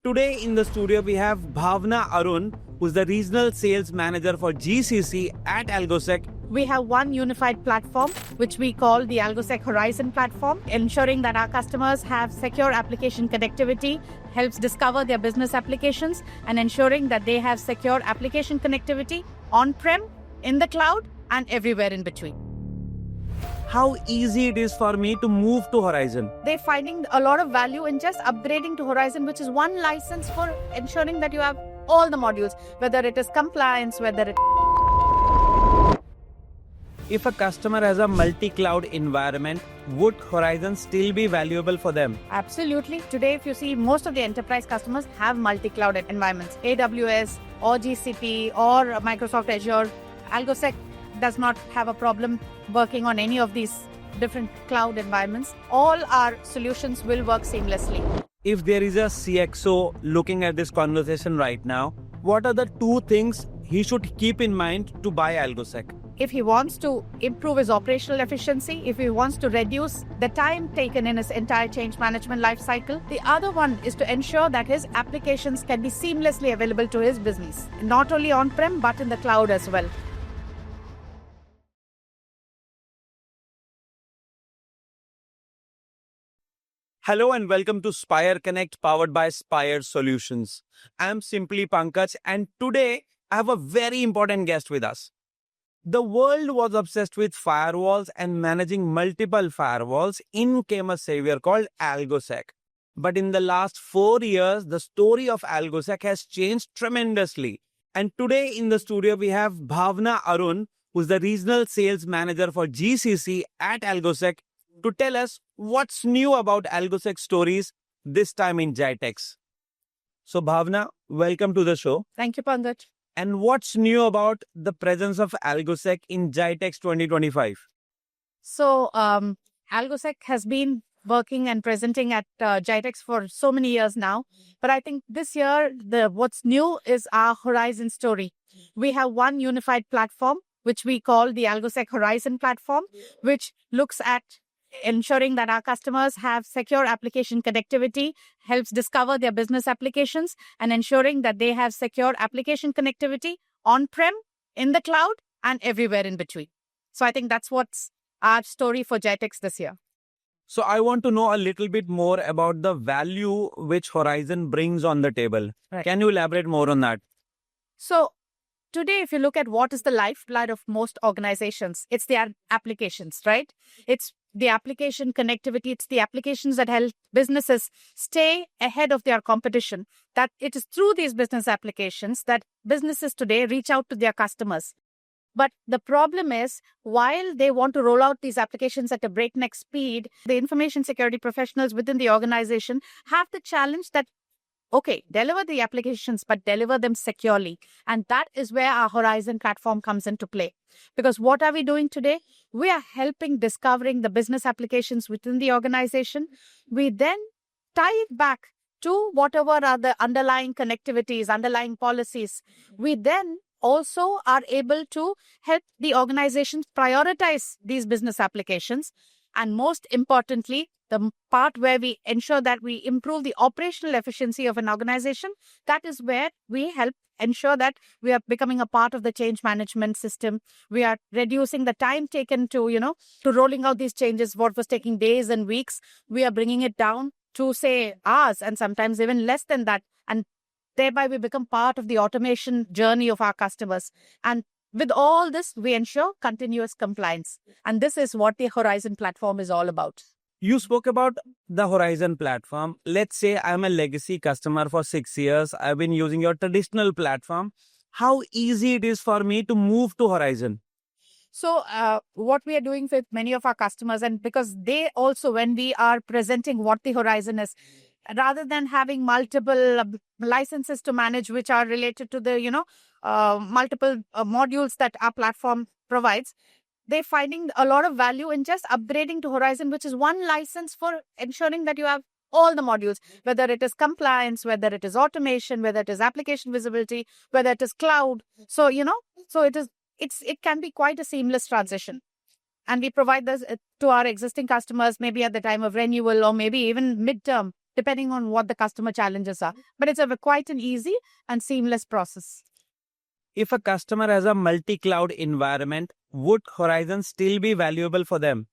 Today in the studio we have Bhavna Arun, who's the regional sales manager for GCC at Algosec. We have one unified platform, which we call the Algosec Horizon platform, ensuring that our customers have secure application connectivity, helps discover their business applications, and ensuring that they have secure application connectivity on-prem, in the cloud, and everywhere in between. How easy it is for me to move to Horizon. They're finding a lot of value in just upgrading to Horizon, which is one license for ensuring that you have all the modules, whether it is compliance, whether it If a customer has a multi-cloud environment, would Horizon still be valuable for them? Absolutely. Today, if you see, most of the enterprise customers have multi-cloud environments, AWS or GCP or Microsoft Azure. Algosec does not have a problem working on any of these different cloud environments. All our solutions will work seamlessly. If there is a CXO looking at this conversation right now, what are the two things he should keep in mind to buy Algosec? If he wants to improve his operational efficiency, if he wants to reduce the time taken in his entire change management lifecycle, the other one is to ensure that his applications can be seamlessly available to his business, not only on-prem, but in the cloud as well. Hello and welcome to Spire Connect powered by Spire Solutions. I'm Simply Pankaj and today I have a very important guest with us. The world was obsessed with firewalls and managing multiple firewalls. In came a savior called Algosec. But in the last 4 years, the story of Algosec has changed tremendously. And today in the studio, we have Bhavna Arun, who's the regional sales manager for GCC at Algosec, to tell us what's new about Algosec stories this time in GITEX. So Bhavna, welcome to the show. Thank you, Pankaj. And what's new about the presence of Algosec in GITEX 2025? So, Algosec has been working and presenting at GITEX for so many years now. But I think this year, what's new is our Horizon story. We have one unified platform, which we call the Algosec Horizon platform, which looks at ensuring that our customers have secure application connectivity, helps discover their business applications, and ensuring that they have secure application connectivity on-prem, in the cloud, and everywhere in between. So I think that's what's our story for GITEX this year. So I want to know a little bit more about the value which Horizon brings on the table. Right. Can you elaborate more on that? So today, if you look at what is the lifeblood of most organizations, it's their applications, right? It's the application connectivity. It's the applications that help businesses stay ahead of their competition. That it is through these business applications that businesses today reach out to their customers. But the problem is, while they want to roll out these applications at a breakneck speed, the information security professionals within the organization have the challenge that, okay, deliver the applications, but deliver them securely. And that is where our Horizon platform comes into play. Because what are we doing today? We are helping discovering the business applications within the organization. We then tie it back to whatever are the underlying connectivities, underlying policies. We then also are able to help the organizations prioritize these business applications. And most importantly, the part where we ensure that we improve the operational efficiency of an organization, that is where we help ensure that we are becoming a part of the change management system. We are reducing the time taken to rolling out these changes. What was taking days and weeks, we are bringing it down to, say, hours and sometimes even less than that. And thereby we become part of the automation journey of our customers. And with all this, we ensure continuous compliance. And this is what the Horizon platform is all about. You spoke about the Horizon platform. Let's say I'm a legacy customer for 6 years. I've been using your traditional platform. How easy it is for me to move to Horizon? So what we are doing with many of our customers, and because they also, when we are presenting what the Horizon is, rather than having multiple licenses to manage, which are related to the, multiple modules that our platform provides, they're finding a lot of value in just upgrading to Horizon, which is one license for ensuring that you have all the modules, whether it is compliance, whether it is automation, whether it is application visibility, whether it is cloud. So, so it can be quite a seamless transition. And we provide this to our existing customers, maybe at the time of renewal or maybe even midterm, depending on what the customer challenges are. But it's a quite an easy and seamless process. If a customer has a multi-cloud environment, would Horizon still be valuable for them?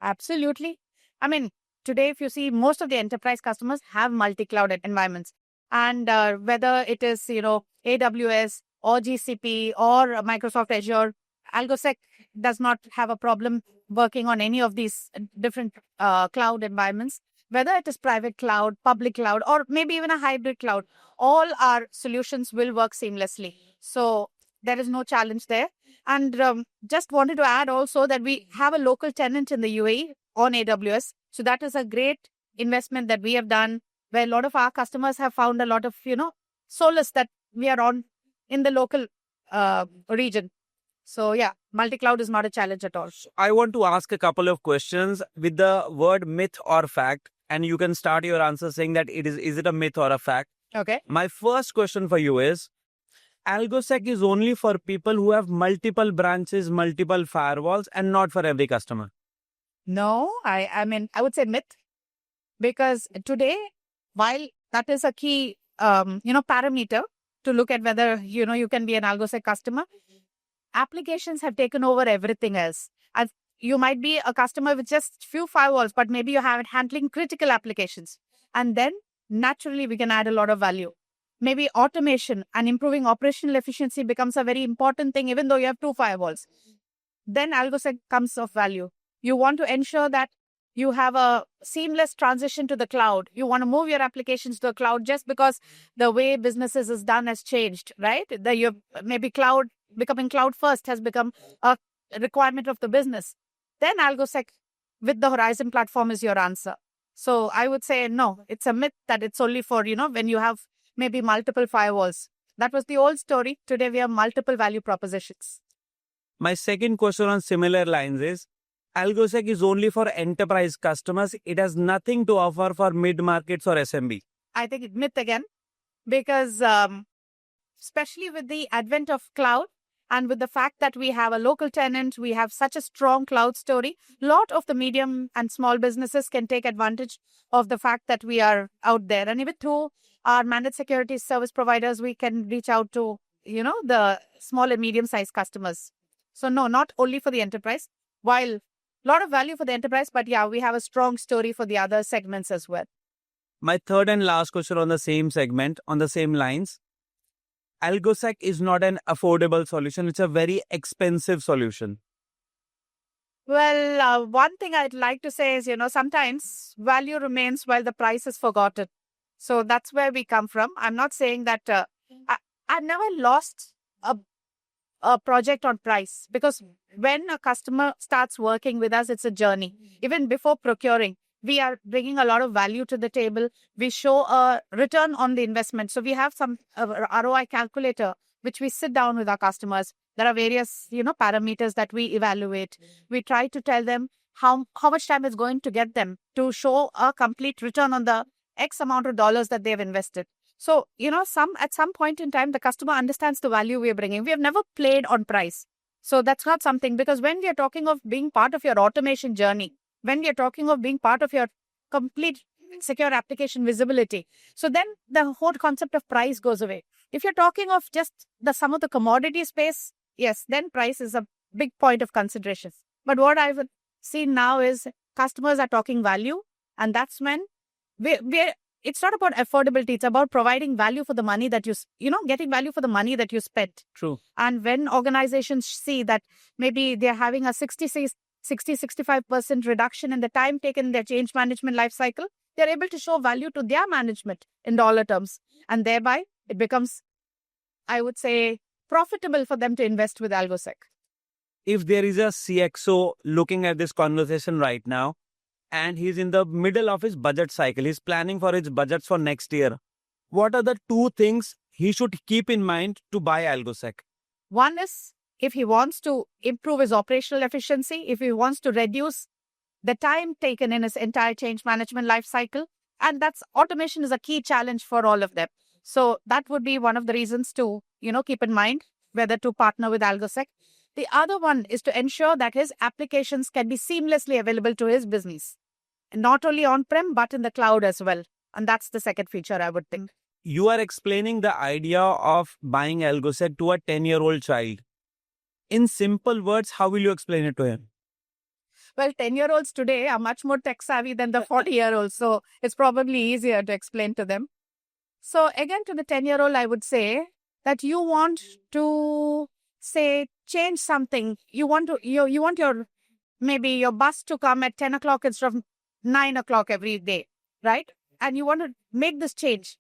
Absolutely. I mean, today, if you see, most of the enterprise customers have multi-cloud environments. And whether it is, AWS or GCP or Microsoft Azure, AlgoSec does not have a problem working on any of these different cloud environments. Whether it is private cloud, public cloud, or maybe even a hybrid cloud, all our solutions will work seamlessly. So there is no challenge there. And just wanted to add also that we have a local tenant in the UAE on AWS. So that is a great investment that we have done, where a lot of our customers have found a lot of, solace that we are on in the local region. So yeah, multi-cloud is not a challenge at all. I want to ask a couple of questions with the word myth or fact, and you can start your answer saying that is it a myth or a fact? Okay. My first question for you is, AlgoSec is only for people who have multiple branches, multiple firewalls, and not for every customer. No, I mean, I would say myth, because today, while that is a key, parameter to look at whether, you can be an AlgoSec customer, applications have taken over everything else. And you might be a customer with just few firewalls, but maybe you have it handling critical applications. And then naturally, we can add a lot of value. Maybe automation and improving operational efficiency becomes a very important thing, even though you have two firewalls. Then AlgoSec comes of value. You want to ensure that you have a seamless transition to the cloud. You want to move your applications to the cloud just because the way businesses is done has changed, right? Maybe cloud, becoming cloud first has become a requirement of the business. Then AlgoSec with the Horizon platform is your answer. So I would say, no, it's a myth that it's only for, when you have maybe multiple firewalls. That was the old story. Today, we have multiple value propositions. My second question on similar lines is, AlgoSec is only for enterprise customers. It has nothing to offer for mid-markets or SMB. I think it's myth again, because especially with the advent of cloud and with the fact that we have a local tenant, we have such a strong cloud story, a lot of the medium and small businesses can take advantage of the fact that we are out there. And even through our managed security service providers, we can reach out to, the small and medium-sized customers. So no, not only for the enterprise, while a lot of value for the enterprise, but yeah, we have a strong story for the other segments as well. My third and last question on the same segment, on the same lines. AlgoSec is not an affordable solution. It's a very expensive solution. Well, one thing I'd like to say is, sometimes value remains while the price is forgotten. So that's where we come from. I'm not saying that I've never lost a project on price, because when a customer starts working with us, it's a journey. Even before procuring, we are bringing a lot of value to the table. We show a return on the investment. So we have some ROI calculator, which we sit down with our customers. There are various, parameters that we evaluate. We try to tell them how much time it's going to get them to show a complete return on the X amount of dollars that they've invested. So, at some point in time, the customer understands the value we are bringing. We have never played on price. So that's not something, because when we are talking of being part of your automation journey, when we are talking of being part of your complete secure application visibility, so then the whole concept of price goes away. If you're talking of just some of the commodity space, yes, then price is a big point of consideration. But what I've seen now is customers are talking value, and that's when it's not about affordability. It's about providing value for the money that getting value for the money that you spent. True. And when organizations see that maybe they're having a 60-65% reduction in the time taken in their change management lifecycle, they're able to show value to their management in dollar terms. And thereby, it becomes, I would say, profitable for them to invest with AlgoSec. If there is a CXO looking at this conversation right now, and he's in the middle of his budget cycle, he's planning for his budgets for next year, what are the two things he should keep in mind to buy AlgoSec? One is, if he wants to improve his operational efficiency, if he wants to reduce the time taken in his entire change management life cycle, and that's automation is a key challenge for all of them. So that would be one of the reasons to, keep in mind whether to partner with AlgoSec. The other one is to ensure that his applications can be seamlessly available to his business, not only on-prem, but in the cloud as well. And that's the second feature, I would think. You are explaining the idea of buying AlgoSec to a 10-year-old child. In simple words, how will you explain it to him? Well, 10-year-olds today are much more tech savvy than the 40-year-olds. So it's probably easier to explain to them. So again, to the 10-year-old, I would say that you want to say, change something. You want your maybe your bus to come at 10 o'clock instead of 9 o'clock every day, right? And you want to make this change.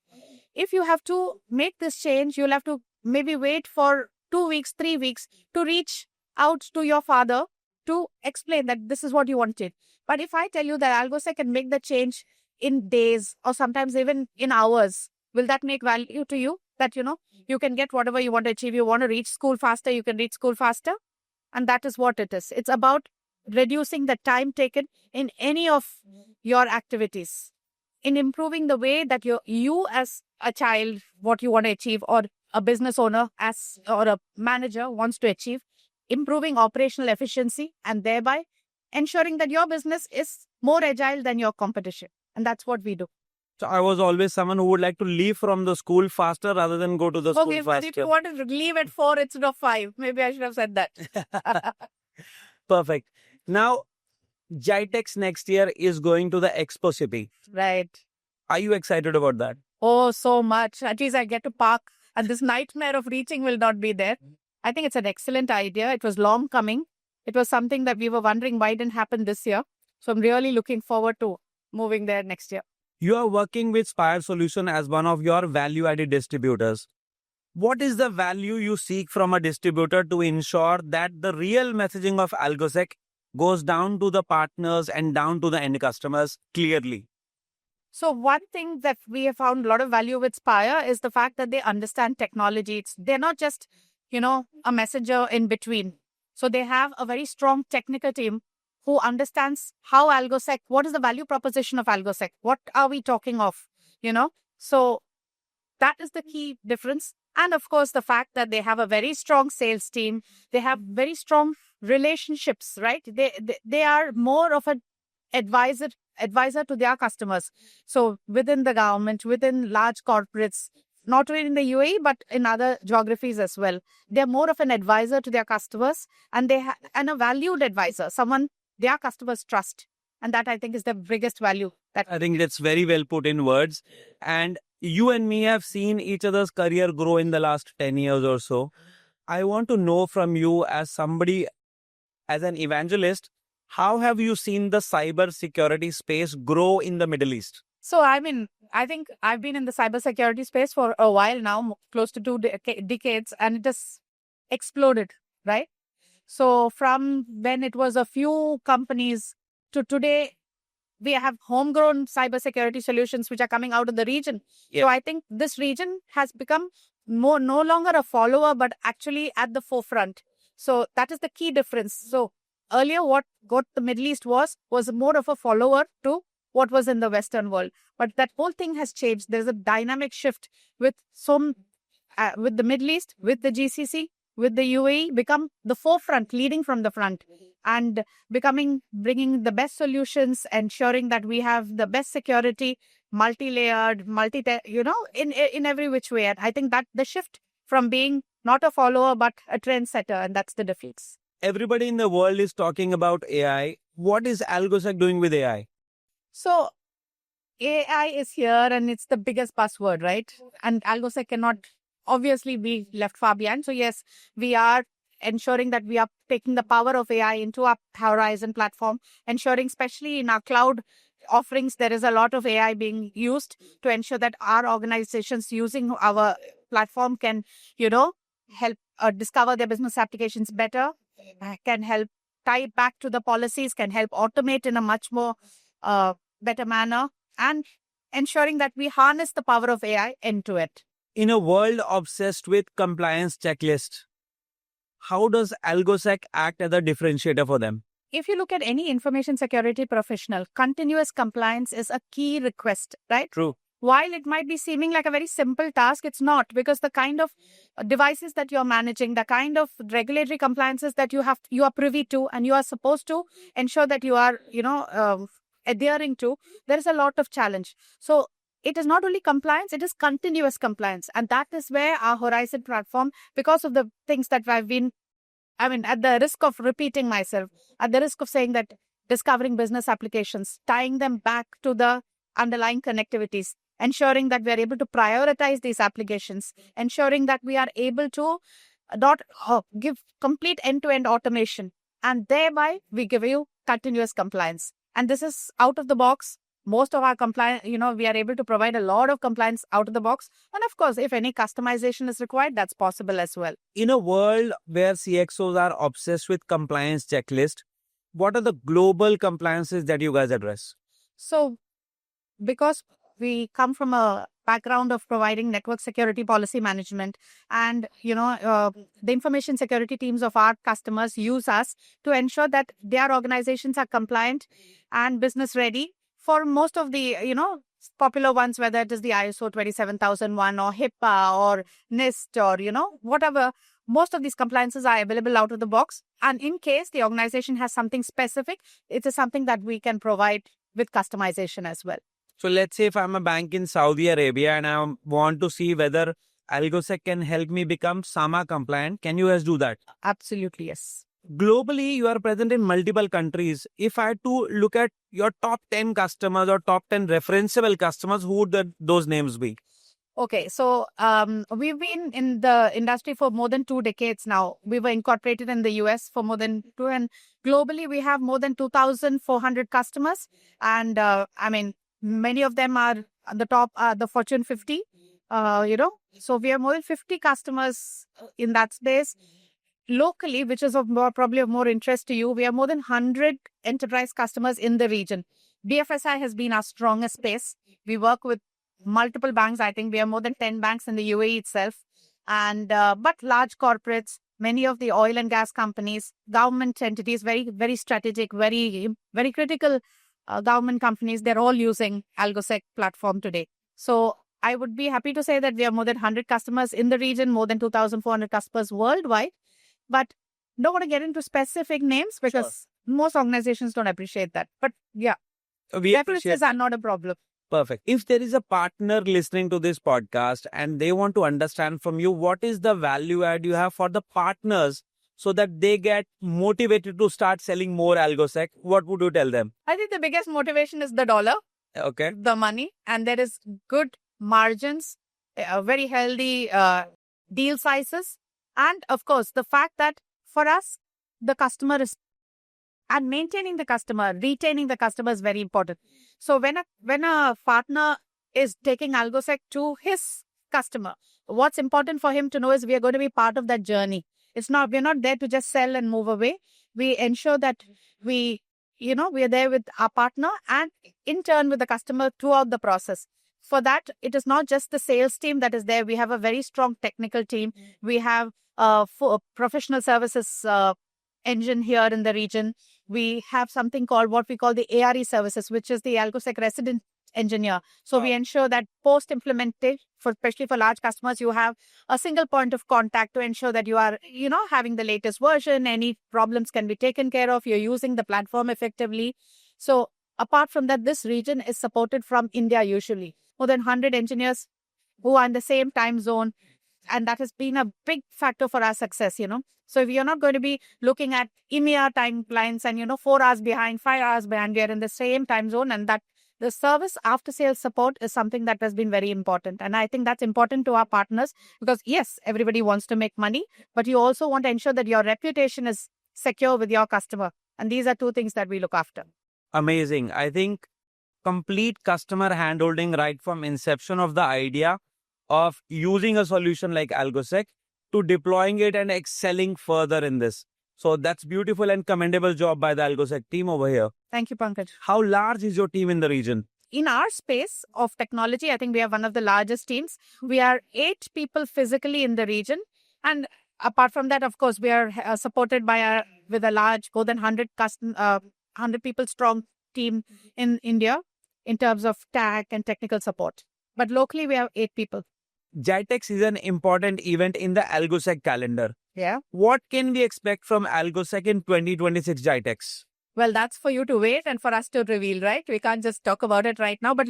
If you have to make this change, you'll have to maybe wait for 2 weeks, 3 weeks to reach out to your father to explain that this is what you wanted. But if I tell you that AlgoSec can make the change in days or sometimes even in hours, will that make value to you? That, you can get whatever you want to achieve. You want to reach school faster, you can reach school faster. And that is what it is. It's about reducing the time taken in any of your activities, in improving the way that you as a child, what you want to achieve, or a business owner or a manager wants to achieve, improving operational efficiency and thereby ensuring that your business is more agile than your competition. And that's what we do. So I was always someone who would like to leave from the school faster rather than go to the school faster. Okay, if you wanted to leave at 4 instead of 5, maybe I should have said that. Perfect. Now, GITEX next year is going to the Expo City. Right. Are you excited about that? Oh, so much. At least I get to park and this nightmare of reaching will not be there. I think it's an excellent idea. It was long coming. It was something that we were wondering why it didn't happen this year. So I'm really looking forward to moving there next year. You are working with Spire Solution as one of your value-added distributors. What is the value you seek from a distributor to ensure that the real messaging of AlgoSec goes down to the partners and down to the end customers clearly? So one thing that we have found a lot of value with Spire is the fact that they understand technology. They're not just, a messenger in between. So they have a very strong technical team who understands how AlgoSec, what is the value proposition of AlgoSec? What are we talking of? So that is the key difference. And of course, the fact that they have a very strong sales team, they have very strong relationships, right? They are more of an advisor to their customers. So within the government, within large corporates, not only in the UAE, but in other geographies as well. They're more of an advisor to their customers and and a valued advisor, someone their customers trust. And that I think is the biggest value. I think that's very well put in words. And you and me have seen each other's career grow in the last 10 years or so. I want to know from you as somebody, as an evangelist, how have you seen the cyber security space grow in the Middle East? So, I think I've been in the cybersecurity space for a while now, close to 2 decades, and it has exploded, right? So from when it was a few companies to today, we have homegrown cybersecurity solutions which are coming out of the region. Yeah. So I think this region has become no longer a follower, but actually at the forefront. So that is the key difference. So earlier, what the Middle East was more of a follower to what was in the Western world. But that whole thing has changed. There's a dynamic shift with with the Middle East, with the GCC, with the UAE, become the forefront, leading from the front, and bringing the best solutions, ensuring that we have the best security, multi-layered, in every which way. And I think that the shift from being not a follower, but a trendsetter, and that's the difference. Everybody in the world is talking about AI. What is AlgoSec doing with AI? So AI is here and it's the biggest buzzword, right? And AlgoSec cannot obviously be left far behind. So yes, we are ensuring that we are taking the power of AI into our Horizon platform, ensuring especially in our cloud offerings, there is a lot of AI being used to ensure that our organizations using our platform can, help discover their business applications better, can help tie back to the policies, can help automate in a much more better manner, and ensuring that we harness the power of AI into it. In a world obsessed with compliance checklists, how does AlgoSec act as a differentiator for them? If you look at any information security professional, continuous compliance is a key request, right? True. While it might be seeming like a very simple task, it's not, because the kind of devices that you're managing, the kind of regulatory compliances that you are privy to, and you are supposed to ensure that you are, adhering to, there is a lot of challenge. So it is not only compliance, it is continuous compliance. And that is where our Horizon platform, because of the things that I've been, at the risk of repeating myself, at the risk of saying that discovering business applications, tying them back to the underlying connectivities, ensuring that we are able to prioritize these applications, ensuring that we are able to give complete end-to-end automation, and thereby we give you continuous compliance. And this is out of the box. Most of our compliance, we are able to provide a lot of compliance out of the box. And of course, if any customization is required, that's possible as well. In a world where CXOs are obsessed with compliance checklist, what are the global compliances that you guys address? So, because we come from a background of providing network security policy management, and the information security teams of our customers use us to ensure that their organizations are compliant and business ready for most of the popular ones, whether it is the ISO 27001 or HIPAA or NIST or whatever. Most of these compliances are available out of the box, and in case the organization has something specific, it is something that we can provide with customization as well. So let's say if I'm a bank in Saudi Arabia and I want to see whether AlgoSec can help me become SAMA compliant, can you guys do that? Absolutely, yes. Globally, you are present in multiple countries. If I had to look at your top 10 customers or top 10 referenceable customers, who would those names be? Okay, so we've been in the industry for more than 2 decades now. We were incorporated in the US for more than 2, and globally we have more than 2,400 customers. And many of them are at the top, the Fortune 50, So we have more than 50 customers in that space. Locally, which is probably of more interest to you, we have more than 100 enterprise customers in the region. BFSI has been our strongest space. We work with multiple banks. I think we have more than 10 banks in the UAE itself. And but large corporates, many of the oil and gas companies, government entities, very, very strategic, very, very critical government companies, they're all using AlgoSec platform today. So I would be happy to say that we have more than 100 customers in the region, more than 2,400 customers worldwide. But don't want to get into specific names because most organizations don't appreciate that. But yeah, references are not a problem. Perfect. If there is a partner listening to this podcast and they want to understand from you, what is the value add you have for the partners so that they get motivated to start selling more AlgoSec, what would you tell them? I think the biggest motivation is the dollar, the money, and there is good margins, very healthy deal sizes. And of course, the fact that for us, the customer is, and maintaining the customer, retaining the customer is very important. So when a partner is taking AlgoSec to his customer, what's important for him to know is we are going to be part of that journey. We're not there to just sell and move away. We ensure that we are there with our partner and in turn with the customer throughout the process. For that, it is not just the sales team that is there. We have a very strong technical team. We have for professional services engine here in the region. We have something called what we call the ARE services, which is the AlgoSec resident engineer. So we ensure that post-implementation, especially for large customers, you have a single point of contact to ensure that you are, having the latest version. Any problems can be taken care of. You're using the platform effectively. So apart from that, this region is supported from India usually. More than 100 engineers who are in the same time zone. And that has been a big factor for our success, So if you're not going to be looking at EMEA timelines and, 4 hours behind, 5 hours behind, we are in the same time zone, and that the service after sales support is something that has been very important. And I think that's important to our partners because yes, everybody wants to make money, but you also want to ensure that your reputation is secure with your customer. And these are 2 things that we look after. Amazing. I think complete customer handholding right from inception of the idea of using a solution like AlgoSec to deploying it and excelling further in this. So that's beautiful and commendable job by the AlgoSec team over here. Thank you, Pankaj. How large is your team in the region? In our space of technology, I think we have one of the largest teams. We are 8 people physically in the region. And apart from that, of course, we are supported by with a large, more than 100 people strong team in India in terms of tech and technical support. But locally, we have 8 people. GITEX is an important event in the AlgoSec calendar. Yeah. What can we expect from AlgoSec in 2026 GITEX? Well, that's for you to wait and for us to reveal, right? We can't just talk about it right now, but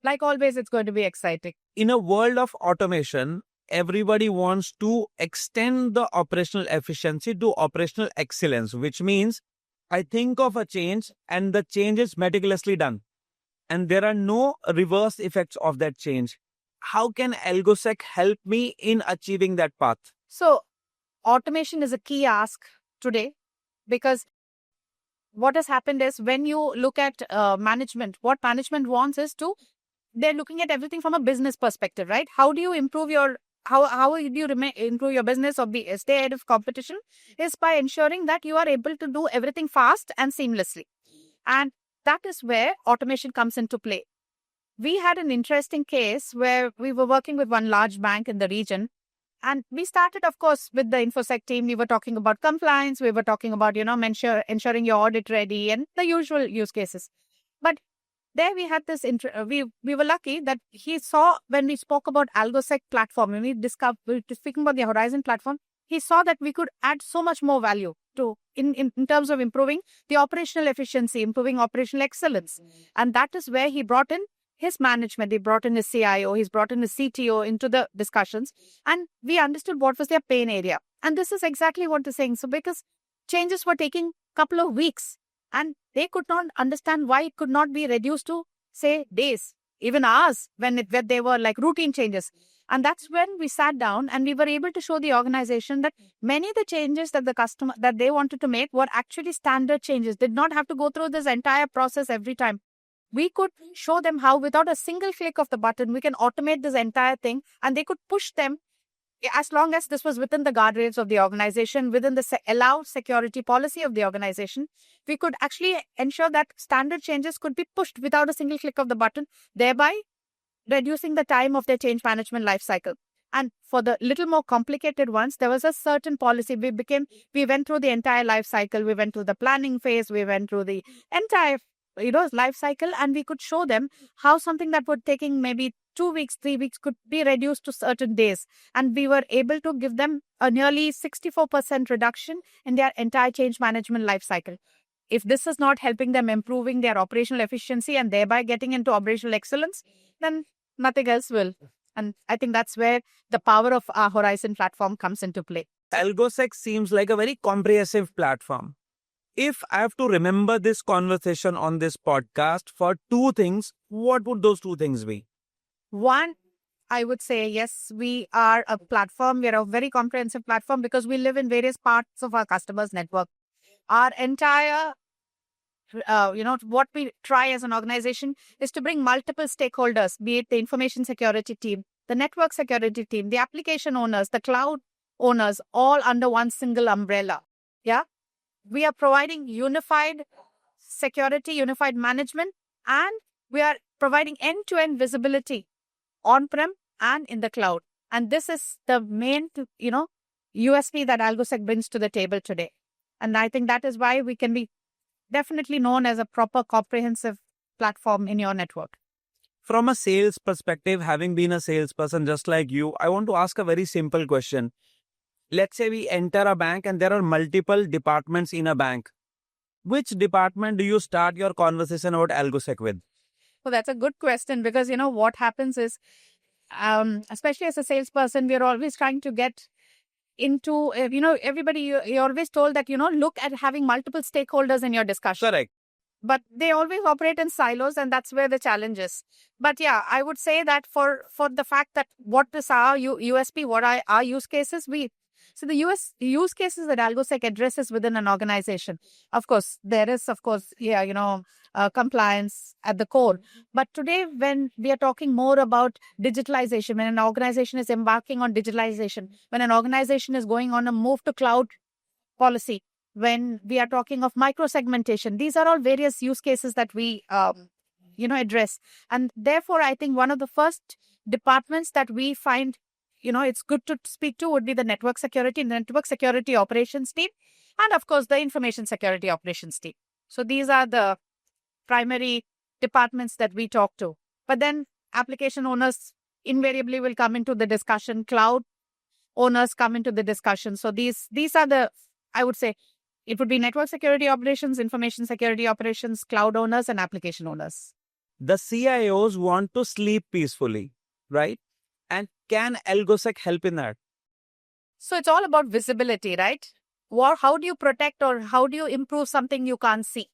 like always, it's going to be exciting. In a world of automation, everybody wants to extend the operational efficiency to operational excellence, which means I think of a change and the change is meticulously done. And there are no reverse effects of that change. How can AlgoSec help me in achieving that path? So automation is a key ask today, because what has happened is when you look at management, what management wants is they're looking at everything from a business perspective, right? How do you improve your how do you improve your business or stay ahead of competition is by ensuring that you are able to do everything fast and seamlessly. And that is where automation comes into play. We had an interesting case where we were working with one large bank in the region. And we started, of course, with the InfoSec team. We were talking about compliance. We were talking about, ensuring your audit ready and the usual use cases. But there we had this, we were lucky that he saw when we spoke about AlgoSec platform, when we were speaking about the Horizon platform, he saw that we could add so much more value to in terms of improving the operational efficiency, improving operational excellence. And that is where he brought in his management, he brought in his CIO, he's brought in his CTO into the discussions, and we understood what was their pain area. And this is exactly what they're saying. So because changes were taking a couple of weeks, and they could not understand why it could not be reduced to, say, days, even hours, when they were like routine changes. And that's when we sat down and we were able to show the organization that many of the changes that that they wanted to make were actually standard changes, did not have to go through this entire process every time. We could show them how, without a single click of the button, we can automate this entire thing, and they could push them as long as this was within the guardrails of the organization, within the allowed security policy of the organization. We could actually ensure that standard changes could be pushed without a single click of the button, thereby reducing the time of their change management lifecycle. And for the little more complicated ones, there was a certain policy. We went through the entire life cycle. We went through the planning phase. We went through the entire life cycle, and we could show them how something that would taking maybe 2 weeks, 3 weeks could be reduced to certain days. And we were able to give them a nearly 64% reduction in their entire change management life cycle. If this is not helping them improving their operational efficiency and thereby getting into operational excellence, then nothing else will. And I think that's where the power of our Horizon platform comes into play. AlgoSec seems like a very comprehensive platform. If I have to remember this conversation on this podcast for 2 things, what would those 2 things be? One, I would say, yes, we are a platform. We are a very comprehensive platform because we live in various parts of our customers' network. Our entire, what we try as an organization is to bring multiple stakeholders, be it the information security team, the network security team, the application owners, the cloud owners, all under one single umbrella. Yeah. We are providing unified security, unified management, and we are providing end-to-end visibility on-prem and in the cloud. And this is the main, USP that AlgoSec brings to the table today. And I think that is why we can be definitely known as a proper comprehensive platform in your network. From a sales perspective, having been a salesperson just like you, I want to ask a very simple question. Let's say we enter a bank and there are multiple departments in a bank. Which department do you start your conversation about AlgoSec with? Well, that's a good question, because, what happens is, especially as a salesperson, we're always trying to get into, everybody, you're always told that, look at having multiple stakeholders in your discussion. Correct. But they always operate in silos, and that's where the challenge is. But yeah, I would say that for the fact that what is our USP, what are our use cases, so the use cases that AlgoSec addresses within an organization, of course, there is, compliance at the core. But today, when we are talking more about digitalization, when an organization is embarking on digitalization, when an organization is going on a move to cloud policy, when we are talking of micro-segmentation, these are all various use cases that we, address. And therefore, I think one of the first departments that we find it's good to speak to would be the network security operations team, and of course the information security operations team. So these are the primary departments that we talk to. But then application owners invariably will come into the discussion. Cloud owners come into the discussion. So these are I would say, it would be network security operations, information security operations, cloud owners, and application owners. The CIOs want to sleep peacefully, right? And can AlgoSec help in that? So it's all about visibility, right? How do you protect or how do you improve something you can't see?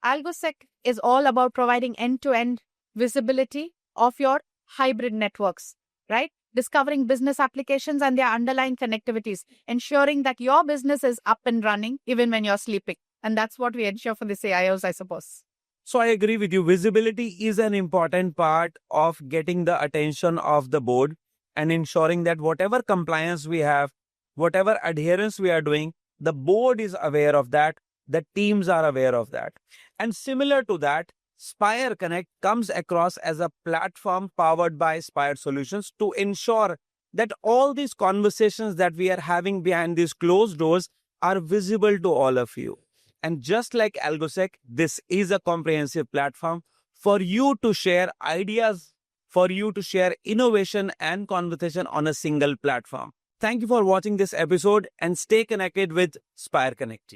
AlgoSec is all about providing end-to-end visibility of your hybrid networks, right? Discovering business applications and their underlying connectivities, ensuring that your business is up and running even when you're sleeping. And that's what we ensure for the CIOs, I suppose. So I agree with you. Visibility is an important part of getting the attention of the board and ensuring that whatever compliance we have, whatever adherence we are doing, the board is aware of that, the teams are aware of that. And similar to that, Spire Connect comes across as a platform powered by Spire Solutions to ensure that all these conversations that we are having behind these closed doors are visible to all of you. And just like AlgoSec, this is a comprehensive platform for you to share ideas, for you to share innovation and conversation on a single platform. Thank you for watching this episode and stay connected with Spire Connect.